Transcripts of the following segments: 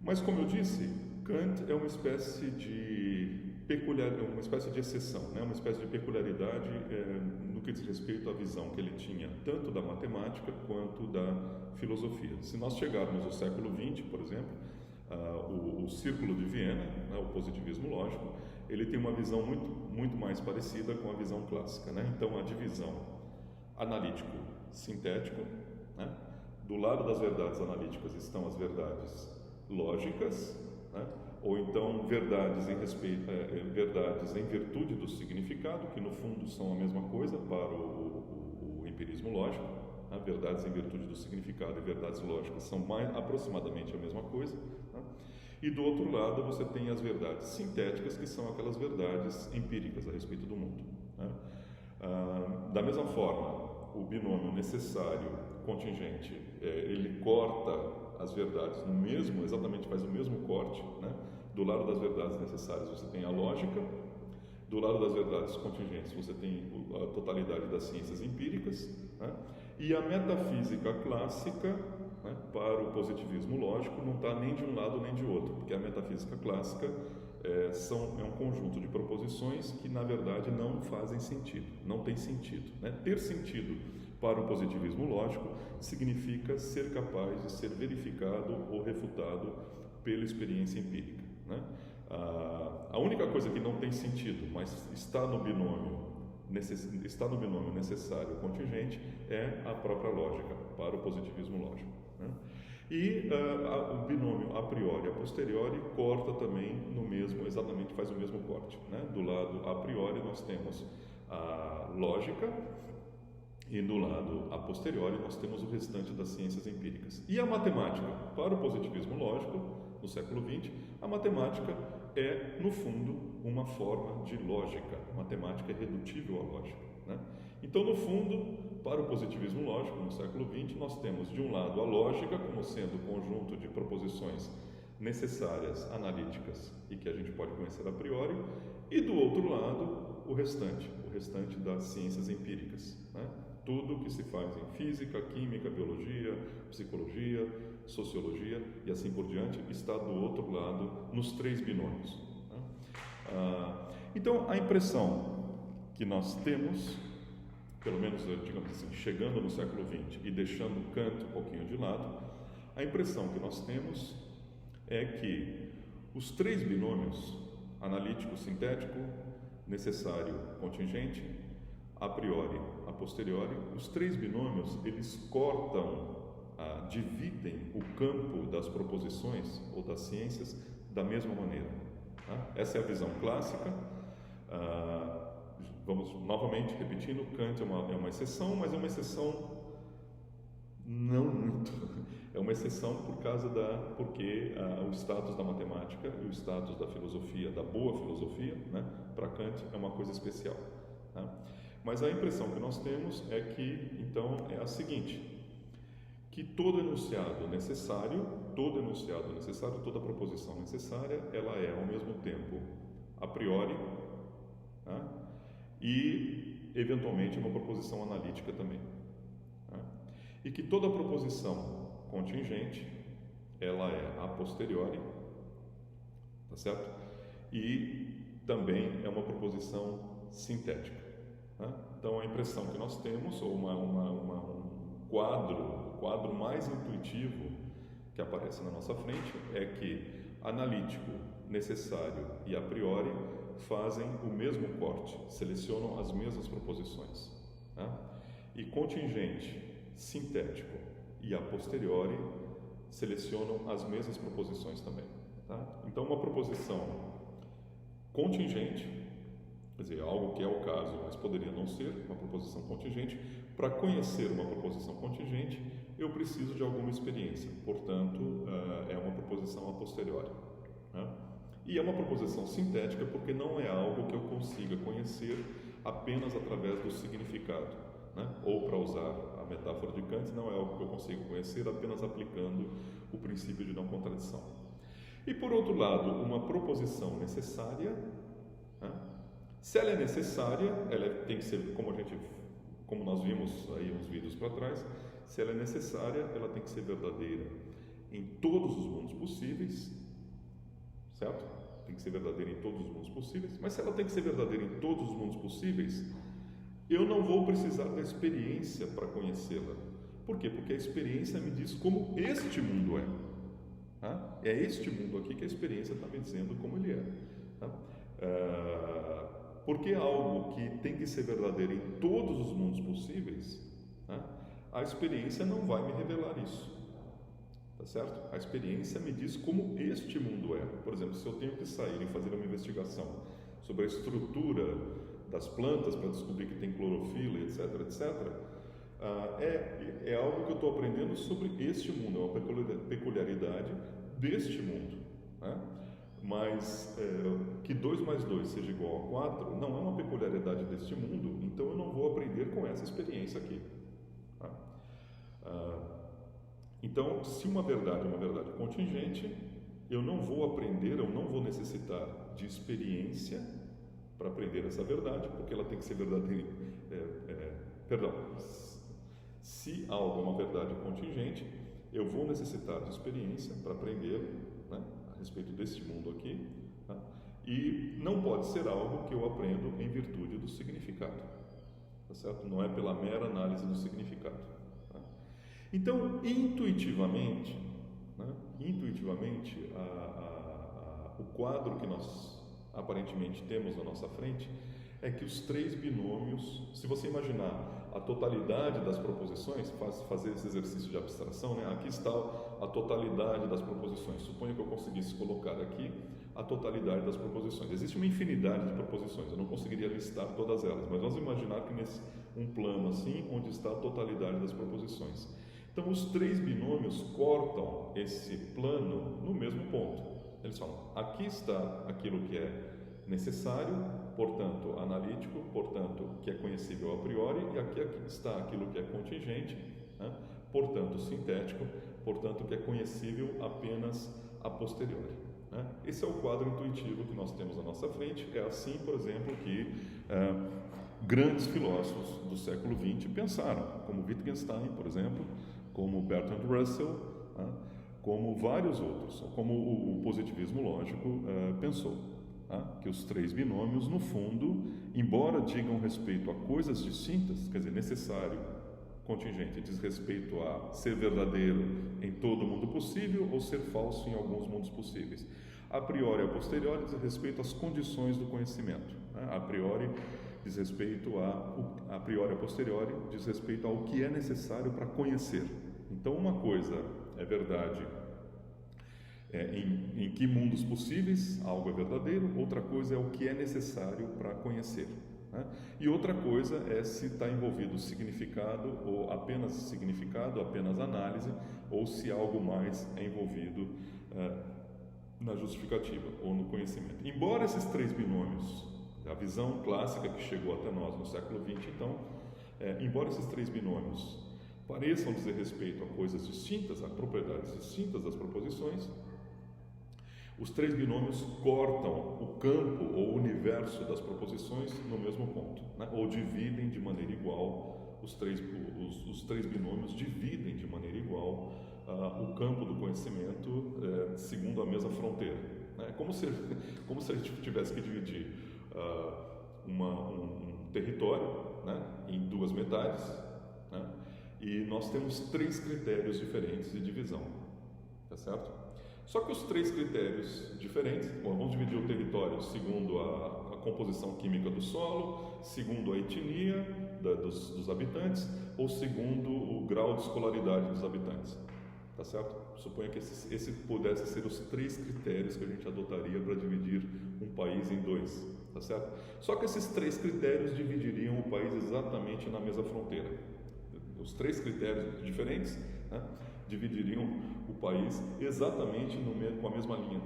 Mas, como eu disse, Kant é uma espécie de uma espécie de exceção, né? Uma espécie de peculiaridade no que diz respeito à visão que ele tinha tanto da matemática quanto da filosofia. Se nós chegarmos ao século XX, por exemplo, o Círculo de Viena, né, o positivismo lógico, ele tem uma visão muito mais parecida com a visão clássica, né? Então, a divisão analítico-sintético, né? Do lado das verdades analíticas estão as verdades lógicas, né? Ou então verdades verdades em virtude do significado, que no fundo são a mesma coisa para o empirismo lógico, né? Verdades em virtude do significado e verdades lógicas são aproximadamente a mesma coisa, né? E do outro lado você tem as verdades sintéticas, que são aquelas verdades empíricas a respeito do mundo, né? Da mesma forma, o binômio necessário contingente, ele corta as verdades exatamente faz o mesmo corte, né? Do lado das verdades necessárias você tem a lógica, do lado das verdades contingentes você tem a totalidade das ciências empíricas, né? E a metafísica clássica, né, para o positivismo lógico não está nem de um lado nem de outro, porque a metafísica clássica é um conjunto de proposições que na verdade não fazem sentido, não tem sentido, né? Ter sentido para o positivismo lógico significa ser capaz de ser verificado ou refutado pela experiência empírica, né? A única coisa que não tem sentido, mas está no binômio necessário contingente, é a própria lógica para o positivismo lógico, né? E o binômio a priori e a posteriori corta também exatamente faz o mesmo corte, né? Do lado a priori nós temos a lógica e do lado a posteriori nós temos o restante das ciências empíricas. E a matemática, para o positivismo lógico, no século XX, a matemática é, no fundo, uma forma de lógica. A matemática é redutível à lógica, né? Então, no fundo, para o positivismo lógico, no século XX, nós temos, de um lado, a lógica como sendo o conjunto de proposições necessárias, analíticas e que a gente pode conhecer a priori, e do outro lado, o restante das ciências empíricas, né? Tudo que se faz em física, química, biologia, psicologia, sociologia e assim por diante está do outro lado nos três binômios, né? Então, a impressão que nós temos, pelo menos, digamos assim, chegando no século XX e deixando Kant um pouquinho de lado, a impressão que nós temos é que os três binômios, analítico, sintético, necessário, contingente, a priori, a posteriori, os três binômios, eles dividem o campo das proposições ou das ciências da mesma maneira, tá? Essa é a visão clássica. Vamos novamente repetindo, Kant é uma exceção, mas é uma exceção não muito. É uma exceção porque o status da matemática e o status da filosofia, da boa filosofia, né, para Kant é uma coisa especial, tá? Mas a impressão que nós temos é que, então, é a seguinte, que todo enunciado necessário, toda proposição necessária, ela é ao mesmo tempo a priori, tá? E eventualmente uma proposição analítica também, tá? E que toda proposição contingente, ela é a posteriori, tá certo? E também é uma proposição sintética, tá? Então a impressão que nós temos, ou um quadro mais intuitivo que aparece na nossa frente, é que analítico, necessário e a priori fazem o mesmo corte, selecionam as mesmas proposições, tá? E contingente, sintético e a posteriori selecionam as mesmas proposições também, tá? Então, uma proposição contingente, quer dizer, algo que é o caso, mas poderia não ser, uma proposição contingente. Para conhecer uma proposição contingente, eu preciso de alguma experiência, portanto, é uma proposição a posteriori, né? E é uma proposição sintética porque não é algo que eu consiga conhecer apenas através do significado, né? Ou, para usar a metáfora de Kant, não é algo que eu consigo conhecer apenas aplicando o princípio de não contradição. E, por outro lado, uma proposição necessária, né? Se ela é necessária, ela tem que ser, como nós vimos aí uns vídeos para trás, se ela é necessária, ela tem que ser verdadeira em todos os mundos possíveis, certo? Tem que ser verdadeira em todos os mundos possíveis, mas se ela tem que ser verdadeira em todos os mundos possíveis, eu não vou precisar da experiência para conhecê-la. Por quê? Porque a experiência me diz como este mundo é. Tá? É este mundo aqui que a experiência está me dizendo como ele é. Tá? Porque algo que tem que ser verdadeiro em todos os mundos possíveis, tá? A experiência não vai me revelar isso. Tá certo? A experiência me diz como este mundo é. Por exemplo, se eu tenho que sair e fazer uma investigação sobre a estrutura das plantas para descobrir que tem clorofila, etc, etc, é algo que eu estou aprendendo sobre este mundo, é uma peculiaridade deste mundo, né? Mas que 2 mais 2 seja igual a 4 não é uma peculiaridade deste mundo, então eu não vou aprender com essa experiência aqui. Tá? Então, se uma verdade é uma verdade contingente, eu não vou aprender, eu não vou necessitar de experiência para aprender essa verdade, porque ela tem que ser verdadeira. Se algo é uma verdade contingente, eu vou necessitar de experiência para aprender, né, a respeito deste mundo aqui, tá? E não pode ser algo que eu aprendo em virtude do significado, tá certo? Não é pela mera análise do significado. Tá? Então, intuitivamente, né, o quadro que nós aparentemente temos na nossa frente é que os 3 binômios, se você imaginar a totalidade das proposições, fazer esse exercício de abstração, né? Aqui está a totalidade das proposições. Suponho que eu conseguisse colocar aqui a totalidade das proposições. Existe uma infinidade de proposições, eu não conseguiria listar todas elas, mas vamos imaginar que nesse um plano assim, onde está a totalidade das proposições. Então, os 3 binômios cortam esse plano no mesmo ponto. Eles falam, aqui está aquilo que é necessário, portanto analítico, portanto que é conhecível a priori, e aqui está aquilo que é contingente, né? Portanto sintético, portanto que é conhecível apenas a posteriori. Né? Esse é o quadro intuitivo que nós temos à nossa frente. É assim, por exemplo, que grandes filósofos do século XX pensaram, como Wittgenstein, por exemplo, como Bertrand Russell, né? Como vários outros, como o positivismo lógico pensou. Que os 3 binômios, no fundo, embora digam respeito a coisas distintas, quer dizer, necessário, contingente, diz respeito a ser verdadeiro em todo mundo possível ou ser falso em alguns mundos possíveis. A priori e a posteriori diz respeito às condições do conhecimento. A priori diz respeito a priori e a posteriori diz respeito ao que é necessário para conhecer. Então, uma coisa é verdade em que mundos possíveis algo é verdadeiro, outra coisa é o que é necessário para conhecer, né? E outra coisa é se está envolvido significado ou apenas análise, ou se algo mais é envolvido na justificativa ou no conhecimento. Embora esses 3 binômios, a visão clássica que chegou até nós no século XX, então, embora esses 3 binômios pareçam dizer respeito a coisas distintas, a propriedades distintas das proposições, os 3 binômios cortam o campo ou o universo das proposições no mesmo ponto, né? Ou dividem de maneira igual, os três binômios dividem de maneira igual o campo do conhecimento segundo a mesma fronteira. Né? Como se a gente tivesse que dividir um território, né, em 2 metades, né? E nós temos 3 critérios diferentes de divisão, tá certo? Só que os 3 critérios diferentes, vamos dividir o território segundo a composição química do solo, segundo a etnia dos habitantes, ou segundo o grau de escolaridade dos habitantes, tá certo? Suponha que esse pudesse ser os 3 critérios que a gente adotaria para dividir um país em 2, tá certo? Só que esses 3 critérios dividiriam o país exatamente na mesma fronteira. Os 3 critérios diferentes, né, dividiriam o país exatamente com a mesma linha,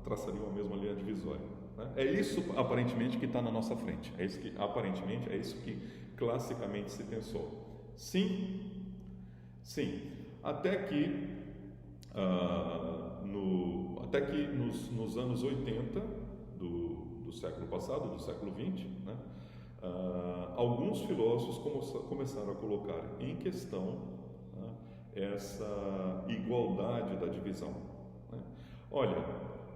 traçariam a mesma linha divisória. Né? É isso aparentemente que está na nossa frente. É isso que classicamente se pensou. Sim, até que nos anos 80 do século passado, do século XX, né, alguns filósofos começaram a colocar em questão essa igualdade da divisão, né? Olha,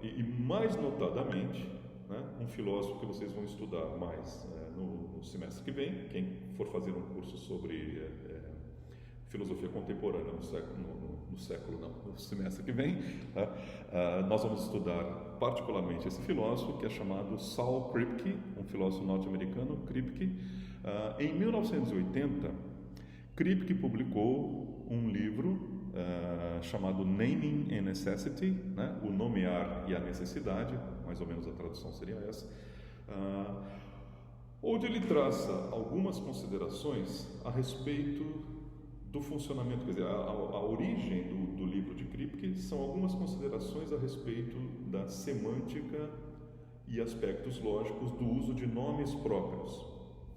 e mais notadamente, né, um filósofo que vocês vão estudar mais no semestre que vem, quem for fazer um curso sobre filosofia contemporânea no semestre que vem, nós vamos estudar particularmente esse filósofo que é chamado Saul Kripke, um filósofo norte-americano. Kripke, em 1980, Kripke publicou um livro chamado Naming and Necessity, né? O nomear e a necessidade, mais ou menos a tradução seria essa, onde ele traça algumas considerações a respeito do funcionamento, quer dizer, a origem do livro de Kripke são algumas considerações a respeito da semântica e aspectos lógicos do uso de nomes próprios,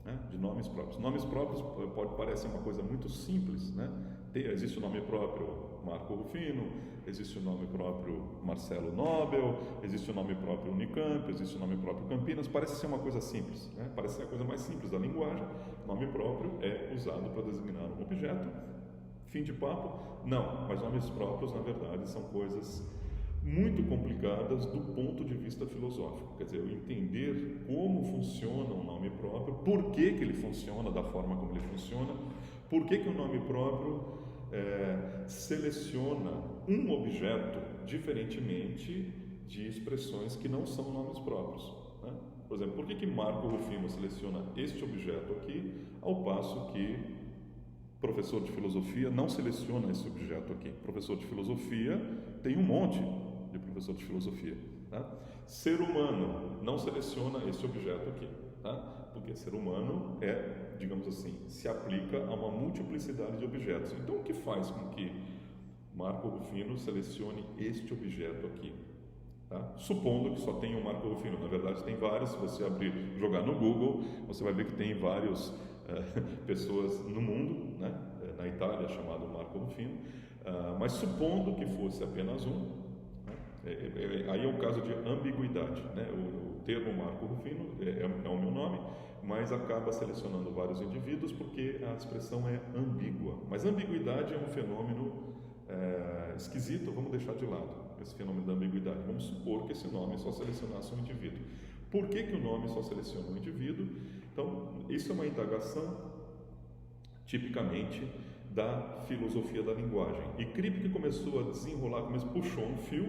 né? De nomes próprios. Nomes próprios pode parecer uma coisa muito simples, né? Existe o nome próprio Marco Rufino, existe o nome próprio Marcelo Nobel, existe o nome próprio Unicamp, existe o nome próprio Campinas. Parece ser uma coisa simples, né? Parece ser a coisa mais simples da linguagem. Nome próprio é usado para designar um objeto. Fim de papo? Não, mas nomes próprios, na verdade, são coisas muito complicadas do ponto de vista filosófico. Quer dizer, eu entender como funciona um nome próprio, por que ele funciona da forma como ele funciona, por que o nome próprio seleciona um objeto diferentemente de expressões que não são nomes próprios, né? Por exemplo, por que Marco Rufino seleciona este objeto aqui, ao passo que professor de filosofia não seleciona esse objeto aqui? Professor de filosofia tem um monte de professor de filosofia, tá? Ser humano não seleciona esse objeto aqui, tá? Porque ser humano digamos assim, se aplica a uma multiplicidade de objetos. Então, o que faz com que Marco Rufino selecione este objeto aqui? Tá? Supondo que só tem um Marco Rufino, na verdade tem vários. Se você jogar no Google, você vai ver que tem várias pessoas no mundo, né? Na Itália chamado Marco Rufino, mas supondo que fosse apenas um, né? Aí é um caso de ambiguidade, né? O termo Marco Rufino é o meu nome, mas acaba selecionando vários indivíduos porque a expressão é ambígua. Mas ambiguidade é um fenômeno esquisito, vamos deixar de lado esse fenômeno da ambiguidade. Vamos supor que esse nome só selecionasse um indivíduo. Por que o nome só seleciona um indivíduo? Então, isso é uma indagação tipicamente da filosofia da linguagem. E Kripke começou a desenrolar, puxou um fio,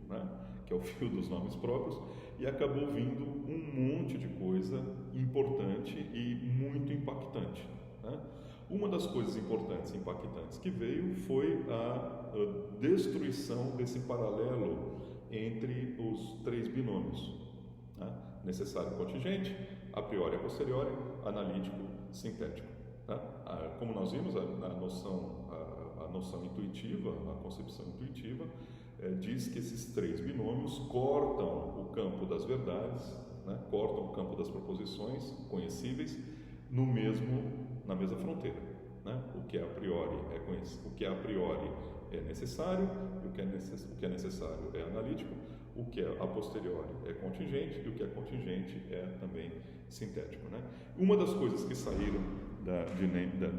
né, que é o fio dos nomes próprios, e acabou vindo um monte de coisa importante e muito impactante, né? Uma das coisas importantes e impactantes que veio foi a destruição desse paralelo entre os três binômios, né? Necessário e contingente, a priori e a posteriori, analítico, sintético, né? Como nós vimos, a noção intuitiva, a concepção intuitiva, diz que esses três binômios cortam o campo das verdades, né? Cortam o campo das proposições conhecíveis na mesma fronteira, né? O que a priori é conhecido, o que a priori é necessário, o que é necessário é analítico, o que é a posteriori é contingente e o que é contingente é também sintético, né? Uma das coisas que saíram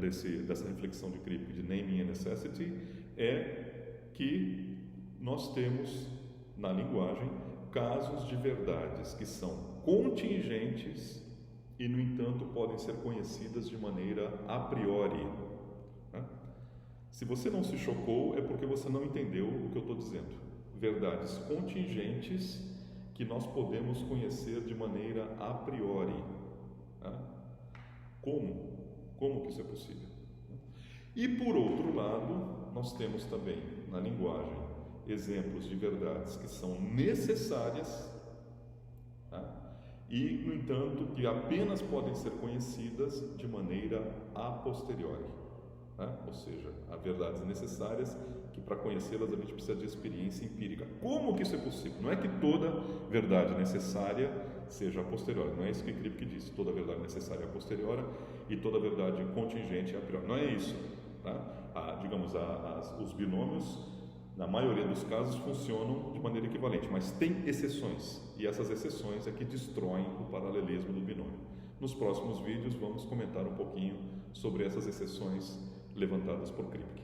dessa reflexão de Kripke de Naming and Necessity é que nós temos na linguagem casos de verdades que são contingentes e, no entanto, podem ser conhecidas de maneira a priori, né? Se você não se chocou, é porque você não entendeu o que eu estou dizendo. Verdades contingentes que nós podemos conhecer de maneira a priori, né? Como que isso é possível? E, por outro lado, nós temos também na linguagem exemplos de verdades que são necessárias, tá? E, no entanto, que apenas podem ser conhecidas de maneira a posteriori, tá? Ou seja, há verdades necessárias que para conhecê-las a gente precisa de experiência empírica. Como que isso é possível? Não é que toda verdade necessária seja a posteriori, não é isso que Kripke disse, toda verdade necessária é a posteriori e toda verdade contingente é a priori, não é isso, tá? Os binômios, na maioria dos casos, funcionam de maneira equivalente, mas tem exceções, e essas exceções é que destroem o paralelismo do binômio. Nos próximos vídeos vamos comentar um pouquinho sobre essas exceções levantadas por Kripke.